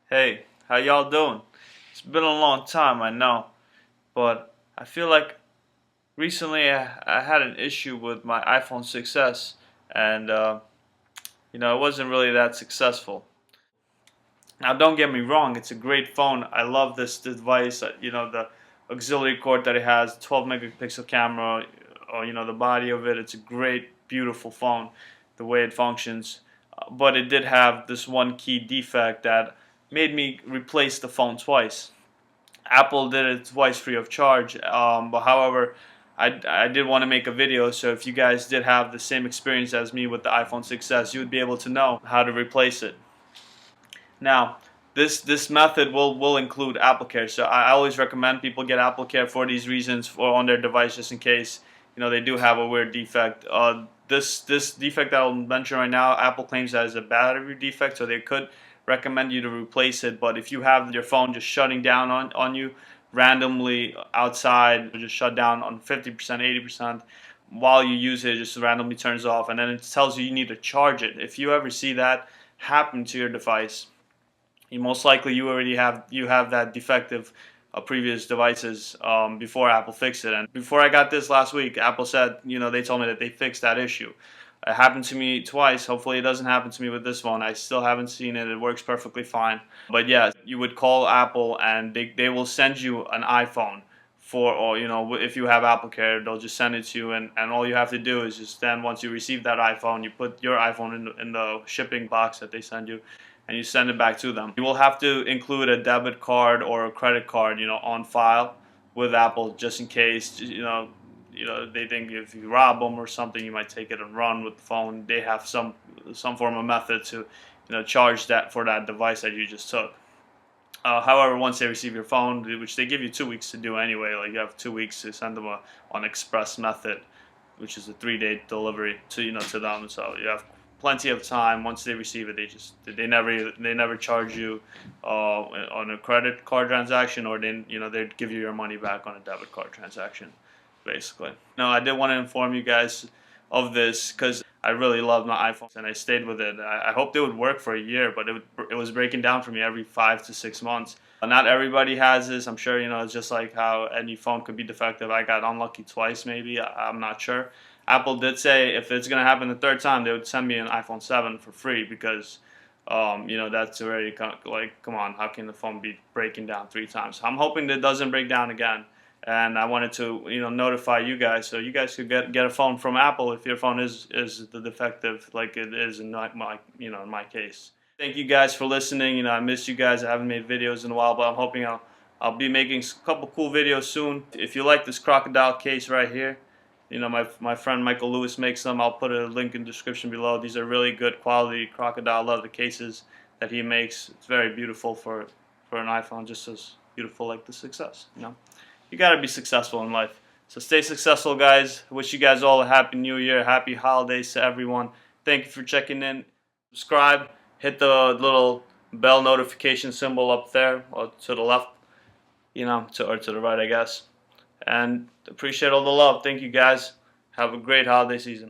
Hey, how y'all doing? It's been a long time, I know, but I feel like recently I had an issue with my iPhone 6s, and it wasn't really that successful. Now, don't get me wrong, it's a great phone. I love this device. The auxiliary cord that it has, 12 megapixel camera, or the body of it. It's a great, beautiful phone, the way it functions. But it did have this one key defect that made me replace the phone twice. Apple did it twice free of charge. But however, I did want to make a video, so if you guys did have the same experience as me with the iPhone 6s, you would be able to know how to replace it. Now, this method will include AppleCare. So I always recommend people get AppleCare for these reasons, for on their device, just in case they do have a weird defect. This defect that I'll mention right now, Apple claims that is a battery defect, so they could recommend you to replace it. But if you have your phone just shutting down on you randomly outside, just shut down on 50%, 80%, while you use it, it just randomly turns off, and then it tells you need to charge it. If you ever see that happen to your device, most likely you have that defective previous devices before Apple fixed it. And before I got this last week, Apple said they told me that they fixed that issue. It happened to me twice. Hopefully it doesn't happen to me with this one. I still haven't seen it. It works perfectly fine. But yeah, you would call Apple and they will send you an iPhone or if you have AppleCare, they'll just send it to you, and all you have to do is just then, once you receive that iPhone, you put your iPhone in the shipping box that they send you, and you send it back to them. You will have to include a debit card or a credit card, on file with Apple, just in case, they think if you rob them or something, you might take it and run with the phone. They have some form of method to, charge that for that device that you just took. However, once they receive your phone, which they give you 2 weeks to do anyway, like you have 2 weeks to send them on express method, which is a 3-day delivery to them. So you have plenty of time. Once they receive it, they never charge you on a credit card transaction, or they give you your money back on a debit card transaction, basically. Now, I did want to inform you guys of this because I really love my iPhone and I stayed with it. I hoped it would work for a year, but it was breaking down for me every 5 to 6 months. Not everybody has this. I'm sure it's just like how any phone could be defective. I got unlucky twice, maybe. I'm not sure. Apple did say if it's gonna happen the third time, they would send me an iPhone 7 for free because that's already like, come on, how can the phone be breaking down 3 times? I'm hoping that it doesn't break down again. And I wanted to notify you guys, so you guys could get a phone from Apple if your phone is the defective, like it is in my case. Thank you guys for listening. I miss you guys. I haven't made videos in a while, but I'm hoping I'll be making a couple cool videos soon. If you like this crocodile case right here, my friend Michael Lewis makes them. I'll put a link in the description below. These are really good quality crocodile leather cases that he makes. It's very beautiful for an iPhone, just as beautiful like the 6s. You gotta be successful in life. So stay successful, guys. Wish you guys all a happy new year, happy holidays to everyone. Thank you for checking in. Subscribe, hit the little bell notification symbol up there, or to the left, or to the right, I guess. And appreciate all the love. Thank you, guys. Have a great holiday season.